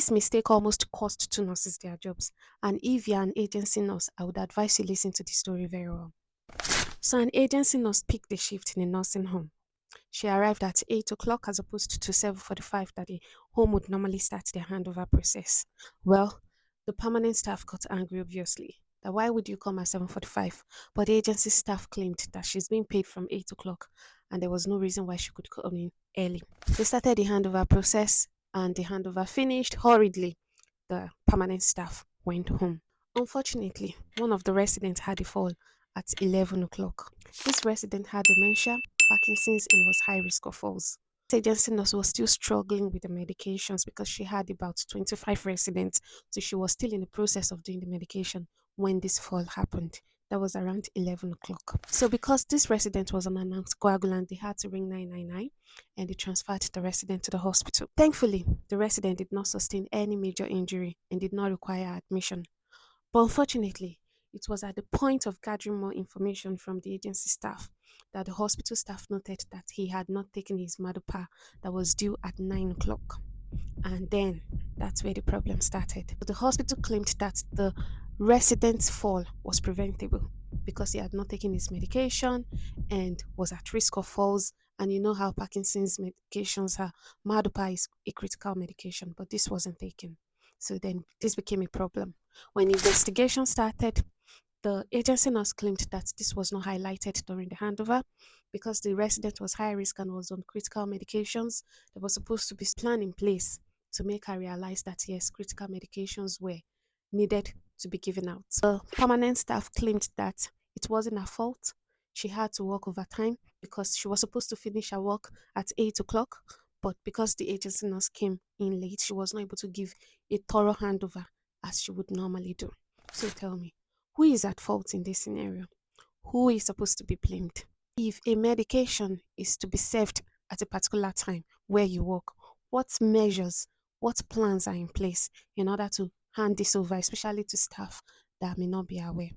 This mistake almost cost two nurses their jobs. And if you're an agency nurse, I would advise you listen to the story very well. So, an agency nurse picked the shift in a nursing home. She arrived at 8 o'clock as opposed to 7:45 that the home would normally start their handover process. Well, the permanent staff got angry, obviously. That why would you come at 7:45? But the agency staff claimed that she's being paid from 8 o'clock and there was no reason why she could come in early. They started the handover process and the handover finished hurriedly. The permanent staff went home. Unfortunately, one of the residents had a fall at 11 o'clock. This resident had dementia, Parkinson's, and was high risk of falls. This agency nurse was still struggling with the medications because she had about 25 residents, so she was still in the process of doing the medication when this fall happened. That was around 11 o'clock. So, because this resident was an anticoagulant, they had to ring 999 and they transferred the resident to the hospital. Thankfully, the resident did not sustain any major injury and did not require admission. But unfortunately, it was at the point of gathering more information from the agency staff that the hospital staff noted that he had not taken his Madopa that was due at 9 o'clock. And then that's where the problem started. The hospital claimed that the resident's fall was preventable because he had not taken his medication and was at risk of falls. And you know how Parkinson's medications are. Madopa is a critical medication, but this wasn't taken. So then this became a problem. When investigation started, the agency nurse claimed that this was not highlighted during the handover because the resident was high risk and was on critical medications. There was supposed to be a plan in place to make her realize that yes, critical medications were needed to be given out. The permanent staff claimed that it wasn't her fault. She had to work overtime because she was supposed to finish her work at 8 o'clock, but because the agency nurse came in late, she was not able to give a thorough handover as she would normally do. So tell me, who is at fault in this scenario? Who is supposed to be blamed? If a medication is to be served at a particular time where you work, what measures, what plans are in place in order to hand this over, especially to staff that may not be aware?